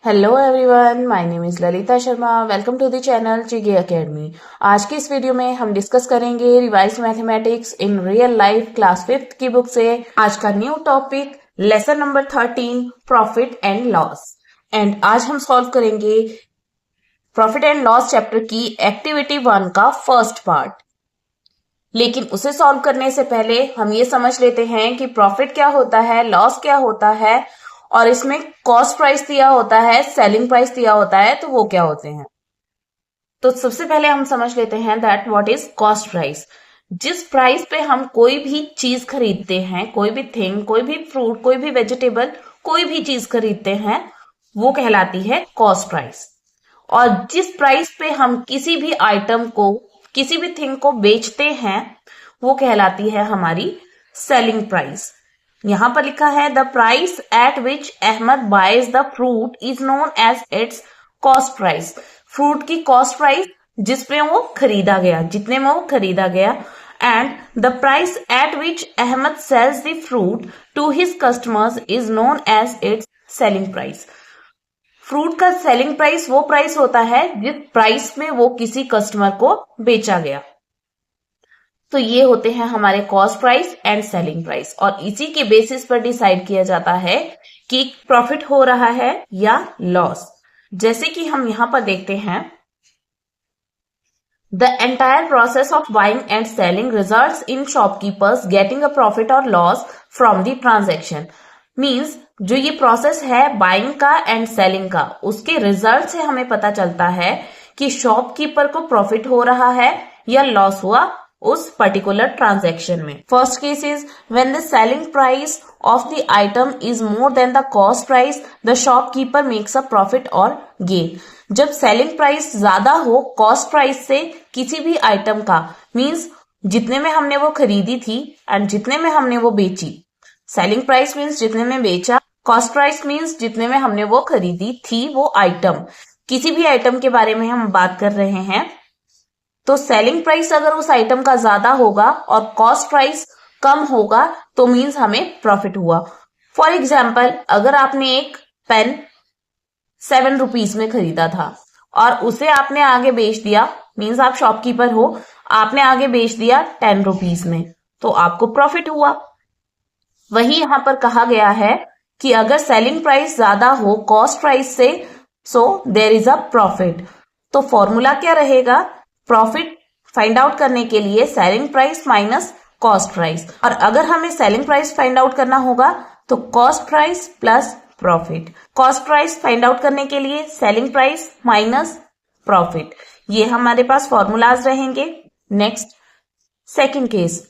Hello everyone, my name is Lalita Sharma. Welcome to the channel Chige academy. आज की इस video में हम डिस्कस करेंगे revise mathematics in real life class 5th की बुक से आज का new topic lesson number 13 profit and loss. And आज हम सॉल्व करेंगे प्रॉफिट एंड लॉस चैप्टर की एक्टिविटी 1 का फर्स्ट पार्ट। लेकिन उसे सॉल्व करने से पहले हम ये समझ लेते हैं कि प्रॉफिट क्या होता है, लॉस क्या होता है, और इसमें कॉस्ट प्राइस दिया होता है, सेलिंग प्राइस दिया होता है, तो वो क्या होते हैं। तो सबसे पहले हम समझ लेते हैं that what is cost price. जिस प्राइस पे हम कोई भी चीज खरीदते हैं, कोई भी थिंग, कोई भी फ्रूट, कोई भी वेजिटेबल, कोई भी चीज खरीदते हैं, वो कहलाती है कॉस्ट प्राइस। और जिस प्राइस पे हम किसी भी आइटम को, किसी भी थिंग को बेचते हैं, वो कहलाती है हमारी सेलिंग प्राइस। यहां पर लिखा है the price at which Ahmed buys the fruit is known as its cost price. Fruit की कॉस्ट प्राइस जिसमें वो खरीदा गया, जितने में वो खरीदा गया। And the price at which Ahmed sells the fruit to his customers is known as its selling price. Fruit का सेलिंग प्राइस वो प्राइस होता है जिस प्राइस में वो किसी कस्टमर को बेचा गया। तो ये होते हैं हमारे cost price and selling price, और इसी के बेसिस पर डिसाइड किया जाता है कि प्रॉफिट हो रहा है या लॉस। जैसे कि हम यहां पर देखते हैं the entire process of buying and selling results in shopkeepers getting a profit और loss from the transaction. Means जो ये प्रोसेस है बाइंग का एंड सेलिंग का, उसके रिजल्ट से हमें पता चलता है कि शॉपकीपर को प्रॉफिट हो रहा है या लॉस हुआ उस पर्टिकुलर ट्रांजैक्शन में। First case is when the selling price of the item is more than the cost price the shopkeeper makes a profit और गेन। जब सेलिंग प्राइस ज्यादा हो कॉस्ट प्राइस से किसी भी आइटम का, मींस जितने में हमने वो खरीदी थी एंड जितने में हमने वो बेची। सेलिंग प्राइस मीन्स जितने में बेचा, कॉस्ट प्राइस मीन्स जितने में हमने वो खरीदी थी वो आइटम। किसी भी आइटम के बारे में हम बात कर रहे हैं, तो सेलिंग प्राइस अगर उस आइटम का ज्यादा होगा और कॉस्ट प्राइस कम होगा तो मीन्स हमें प्रॉफिट हुआ। फॉर एग्जाम्पल, अगर आपने एक पेन 7 रुपीज में खरीदा था और उसे आपने आगे बेच दिया, मीन्स आप शॉपकीपर हो, आपने आगे बेच दिया 10 रुपीज में, तो आपको प्रॉफिट हुआ। वही यहां पर कहा गया है कि अगर सेलिंग प्राइस ज्यादा हो कॉस्ट प्राइस से, so there is a profit. तो फॉर्मूला क्या रहेगा, प्रॉफिट फाइंड आउट करने के लिए selling price minus cost price. और अगर हमें सेलिंग प्राइस फाइंड आउट करना होगा तो cost price plus profit. Cost price find out करने के लिए सेलिंग प्राइस माइनस प्रॉफिट। ये हमारे पास फॉर्मूलाज रहेंगे। Next, second case,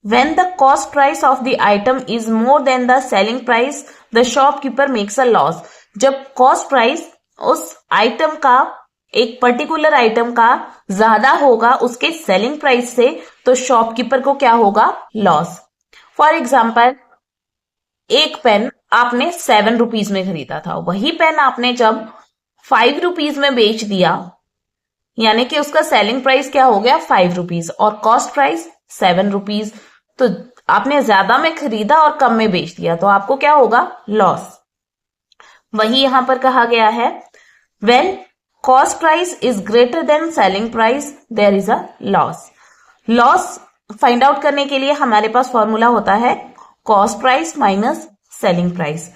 when the cost price of the item is more than the selling price the shopkeeper makes a loss। जब cost price उस item का, एक पर्टिकुलर आइटम का ज्यादा होगा उसके सेलिंग प्राइस से, तो शॉपकीपर को क्या होगा, लॉस। फॉर एग्जाम्पल, एक पेन आपने 7 रुपीज में खरीदा था, वही पेन आपने जब 5 रुपीज में बेच दिया, यानी कि उसका सेलिंग प्राइस क्या हो गया 5 रुपीज और कॉस्ट प्राइस 7 रुपीज। तो आपने ज्यादा में खरीदा और कम में बेच दिया, तो आपको क्या होगा, लॉस। वही यहां पर कहा गया है when cost price is greater than selling price there is a loss. Loss find out करने के लिए हमारे पास फॉर्मूला होता है cost price minus selling price.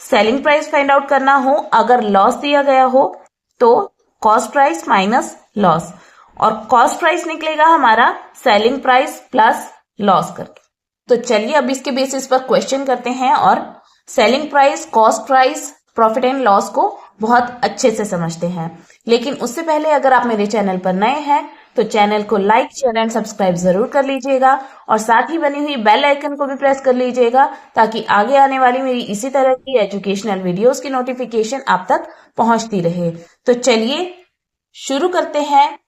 Selling price find out करना हो, अगर लॉस दिया गया हो तो कॉस्ट प्राइस माइनस लॉस, और कॉस्ट प्राइस निकलेगा हमारा सेलिंग प्राइस प्लस लॉस करके। तो चलिए अब इसके बेसिस पर क्वेश्चन करते हैं और selling price, cost price, profit and loss को बहुत अच्छे से समझते हैं। लेकिन उससे पहले अगर आप मेरे चैनल पर नए हैं तो चैनल को लाइक, शेयर एंड सब्सक्राइब जरूर कर लीजिएगा, और साथ ही बनी हुई बेल आइकन को भी प्रेस कर लीजिएगा ताकि आगे आने वाली मेरी इसी तरह की एजुकेशनल वीडियोस की नोटिफिकेशन आप तक पहुंचती रहे। तो चलिए शुरू करते हैं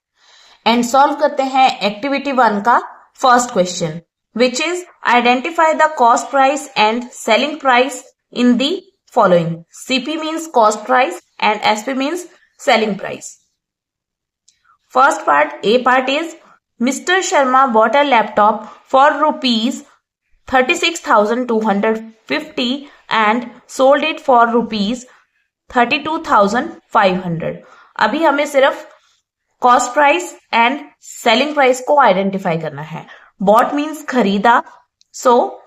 एंड सॉल्व करते हैं एक्टिविटी 1 का first question, which is identify the cost price and selling price in the following। CP means cost price and SP means selling price। First part, A part is Mr. Sharma bought a laptop for rupees 36,250 and sold it for rupees 32,500। अभी हमें सिर्फ cost price and selling price को identify करना है। Bought means खरीदा, so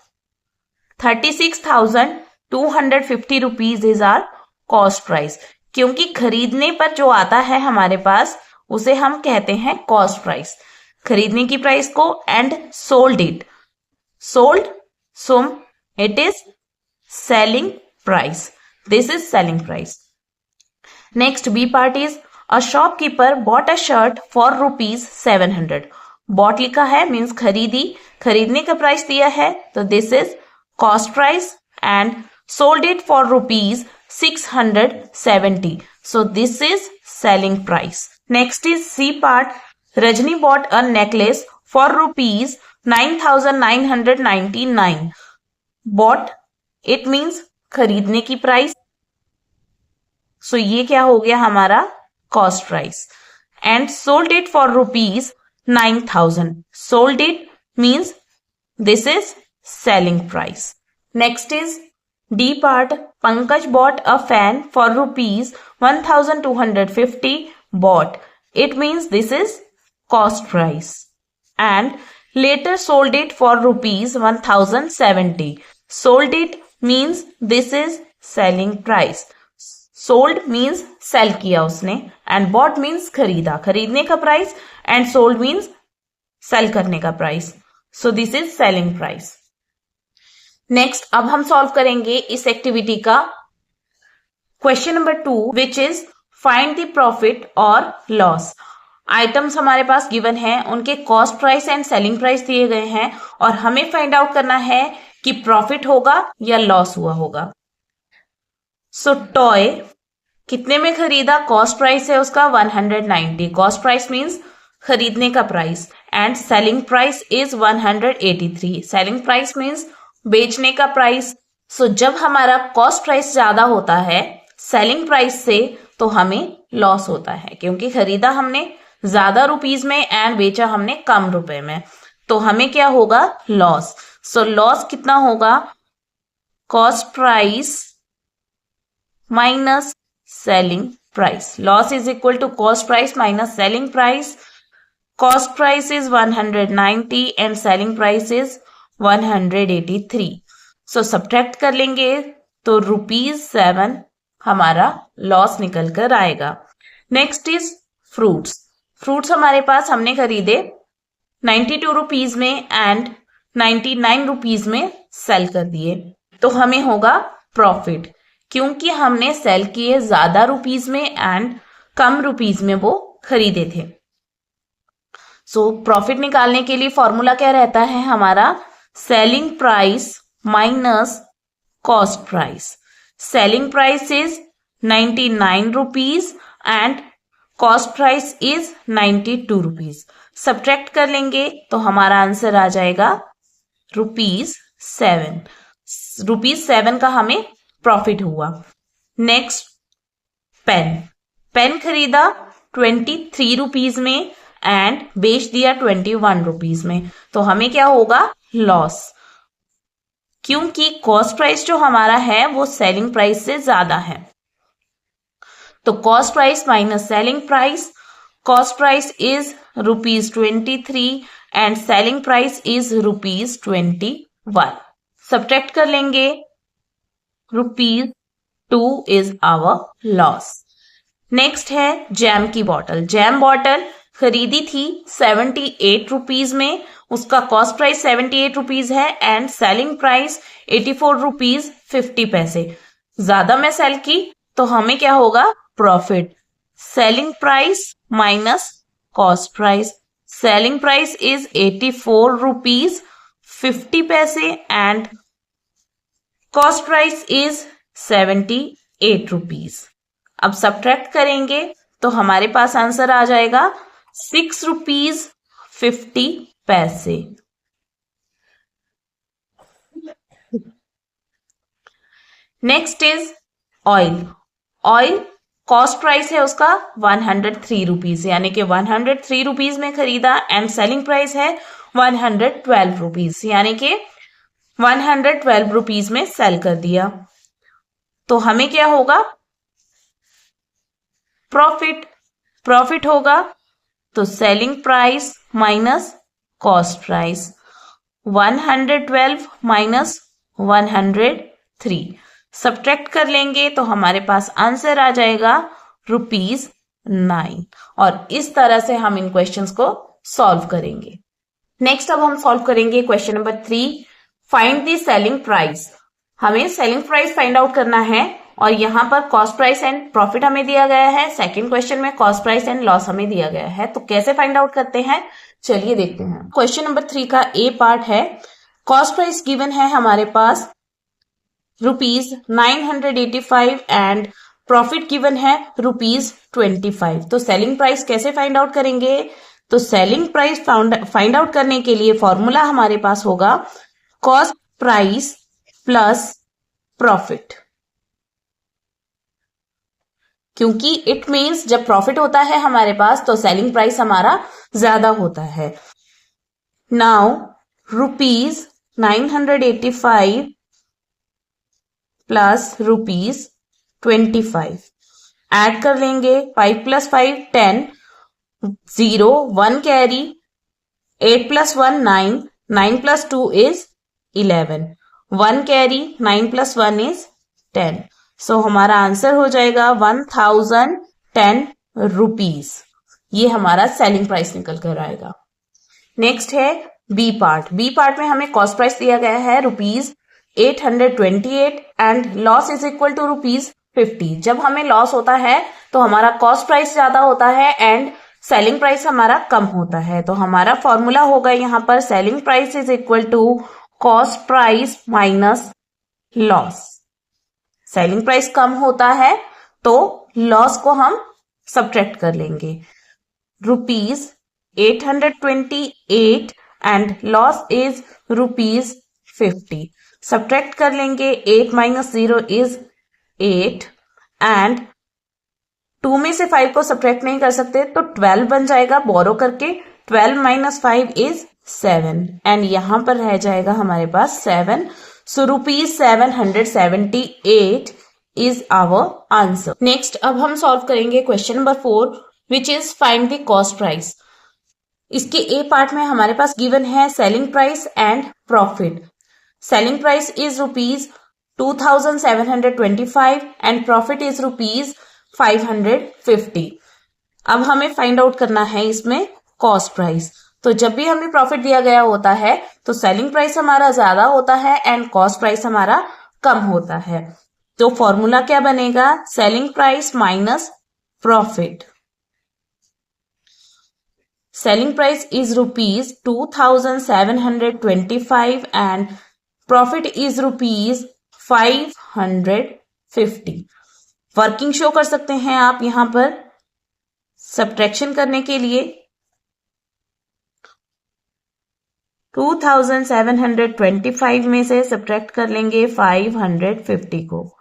36,250 rupees is our cost price. क्योंकि खरीदने पर जो आता है हमारे पास उसे हम कहते हैं कॉस्ट प्राइस, खरीदने की प्राइस को, and sold it, sold, so it is selling price, this is selling price. Next B part is a shopkeeper bought a shirt for ₹700। Bought लिखा है मीन्स खरीदी, खरीदने का प्राइस दिया है तो this is cost price, and sold it for ₹670, so this is selling price. Next is C part. Rajni bought a necklace for ₹9,999. Bought it means खरीदने की प्राइस, so ये क्या हो गया हमारा cost price, and sold it for ₹9,000. Sold it means this is selling price. Next is D part. Pankaj bought a fan for ₹1,250. Bought. It means this is cost price. And later sold it for ₹1,070. Sold it means this is selling price. Sold means sell किया उसने, and bought means खरीदा, खरीदने का price, and sold means sell करने का price. So this is selling price. Next अब हम solve करेंगे इस एक्टिविटी का question number 2 which is find the profit और लॉस। आइटम्स हमारे पास गिवन है, उनके cost price and selling price दिए गए हैं और हमें फाइंड आउट करना है कि प्रॉफिट होगा या लॉस हुआ होगा। सो टॉय कितने में खरीदा, कॉस्ट प्राइस है उसका 190, कॉस्ट प्राइस मीन्स खरीदने का price, and selling price is 183, selling price means बेचने का प्राइस। सो जब हमारा कॉस्ट प्राइस ज्यादा होता है सेलिंग प्राइस से तो हमें लॉस होता है, क्योंकि खरीदा हमने ज्यादा रुपीज में एंड बेचा हमने कम रुपए में, तो हमें क्या होगा लॉस। सो लॉस कितना होगा, cost price minus selling price. Loss is equal to cost price minus selling price. Cost price is 190 and selling price is 183। So subtract कर लेंगे तो ₹7 हमारा लॉस निकल कर आएगा। Next is fruits. फ्रूट्स हमारे पास हमने खरीदे 92 रुपीज में एंड 99 रुपीज में सेल कर दिए, तो हमें होगा प्रॉफिट, क्योंकि हमने सेल किए ज्यादा रुपीज में एंड कम रुपीज में वो खरीदे थे। सो प्रॉफिट निकालने के लिए फॉर्मूला क्या रहता है हमारा, selling price minus cost price. Selling price is 99 rupees and cost price is 92 rupees. Subtract कर लेंगे तो हमारा आंसर आ जाएगा ₹7। ₹7 का हमें प्रॉफिट हुआ। Next pen. पेन खरीदा 23 रुपीज में एंड बेच दिया 21 रुपीज में, तो हमें क्या होगा लॉस, क्योंकि कॉस्ट प्राइस जो हमारा है वो सेलिंग प्राइस से ज्यादा है। तो cost price minus selling price, cost price is ₹23 and selling price is ₹21। Subtract कर लेंगे, ₹2 इज आवर लॉस। नेक्स्ट है जैम की बॉटल। जैम बॉटल खरीदी थी 78 रुपीज में, उसका कॉस्ट प्राइस 78 रुपीज है एंड सेलिंग प्राइस 84 रुपीज 50 पैसे। ज्यादा में सेल की तो हमें क्या होगा profit. Selling price minus cost price. Selling price is 84 rupees 50 पैसे and cost price is 78 rupees. अब सब्ट्रैक्ट करेंगे तो हमारे पास आंसर आ जाएगा 6 रुपीज 50 पैसे। Next is oil. Oil cost price है उसका 103 रुपीज, यानी कि 103 रुपीज में खरीदा एंड सेलिंग प्राइस है 112 रुपीज, यानी कि 112 रुपीज में सेल कर दिया, तो हमें क्या होगा प्रॉफिट होगा तो selling price minus cost price, 112 minus 103 subtract कर लेंगे तो हमारे पास आंसर आ जाएगा ₹9। और इस तरह से हम इन क्वेश्चंस को सॉल्व करेंगे। नेक्स्ट अब हम सॉल्व करेंगे question number 3, find the selling price. हमें सेलिंग प्राइस फाइंड आउट करना है और यहाँ पर कॉस्ट प्राइस एंड प्रॉफिट हमें दिया गया है। सेकंड क्वेश्चन में कॉस्ट प्राइस एंड लॉस हमें दिया गया है। तो कैसे फाइंड आउट करते हैं, चलिए देखते हैं। क्वेश्चन नंबर 3 का ए पार्ट है, कॉस्ट प्राइस गिवन है हमारे पास ₹985 एंड प्रॉफिट गिवन है ₹25। तो सेलिंग प्राइस कैसे फाइंड आउट करेंगे, तो सेलिंग प्राइस फाइंड आउट करने के लिए फॉर्मूला हमारे पास होगा कॉस्ट प्राइस प्लस प्रॉफिट, क्योंकि इट मीन्स जब प्रॉफिट होता है हमारे पास तो सेलिंग प्राइस हमारा ज्यादा होता है। नाउ ₹985 प्लस ₹25 ऐड कर लेंगे, 5 + 5 10, 0 1 कैरी, 8 + 1 9, 9 + 2 is 11, 1 कैरी, 9 + 1 is 10। सो हमारा आंसर हो जाएगा ₹1010। ये हमारा सेलिंग प्राइस निकल कर आएगा। नेक्स्ट है बी पार्ट। बी पार्ट में हमें कॉस्ट प्राइस दिया गया है ₹828 and loss is equal to ₹50। जब हमें लॉस होता है तो हमारा कॉस्ट प्राइस ज्यादा होता है एंड सेलिंग प्राइस हमारा कम होता है। तो हमारा फॉर्मूला होगा यहाँ पर selling price is equal to cost price minus loss. Selling price कम होता है तो लॉस को हम सब्ट्रैक्ट कर लेंगे। ₹828 एंड लॉस इज ₹50। सब्ट्रैक्ट कर लेंगे, 8 - 0 इज 8 एंड 2 में से 5 को सब्ट्रैक्ट नहीं कर सकते तो 12 बन जाएगा बोरो करके, 12 - 5 इज 7 एंड यहां पर रह जाएगा हमारे पास 7। So ₹778 is our answer. Next अब हम सॉल्व करेंगे question number 4 which is find the cost price. इसके ए पार्ट में हमारे पास गिवन है selling price and profit. Selling price is ₹2725 and profit is ₹550। अब हमें फाइंड आउट करना है इसमें कॉस्ट प्राइस। तो जब भी हमें प्रॉफिट दिया गया होता है तो सेलिंग प्राइस हमारा ज्यादा होता है एंड कॉस्ट प्राइस हमारा कम होता है। तो फॉर्मूला क्या बनेगा, selling price minus profit. Selling price is ₹2725 and profit is ₹550। Working show कर सकते हैं आप यहां पर सब्ट्रैक्शन करने के लिए। 2725 में से सब्ट्रैक्ट कर लेंगे 550 को,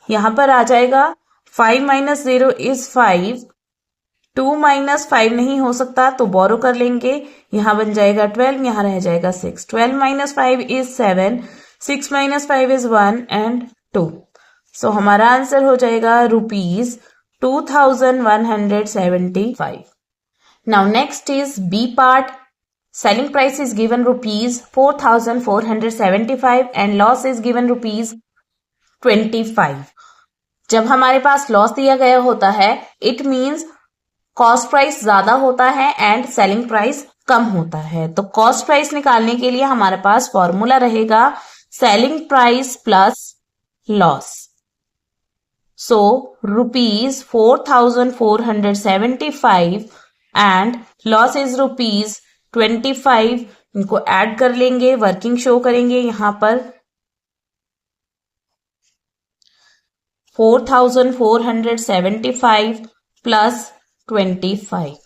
यहां पर आ जाएगा 5 - 0 इज 5, 2 - 5 नहीं हो सकता तो बोरो कर लेंगे, यहां बन जाएगा 12, यहां रह जाएगा 6, 12 - 5 इज 7, 6 - 5 इज 1 एंड 2। सो हमारा आंसर हो जाएगा ₹2175। Now next is B part. Selling price is given ₹4,475 and loss is given ₹25। जब हमारे पास लॉस दिया गया होता है इट मीन्स कॉस्ट प्राइस ज्यादा होता है एंड सेलिंग प्राइस कम होता है। तो कॉस्ट प्राइस निकालने के लिए हमारे पास फॉर्मूला रहेगा selling price plus loss. So ₹4,475 and loss is ₹25। इनको ऐड कर लेंगे, वर्किंग शो करेंगे यहां पर 4,475 प्लस 25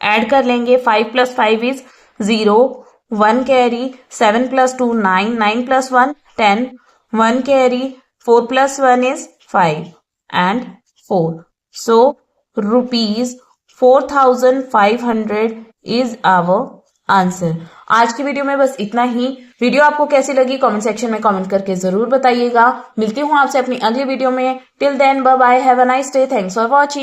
ऐड कर लेंगे, 5 + 5 is 0, 1 carry, 7 + 2 9, 9 + 1 10, 1 carry, 4 + 1 is 5 and 4. So ₹4,500 is our answer. आज की वीडियो में बस इतना ही। वीडियो आपको कैसी लगी कमेंट सेक्शन में कमेंट करके जरूर बताइएगा। मिलती हूँ आपसे अपनी अगली वीडियो में। Till then bye bye, have a nice day, thanks for watching.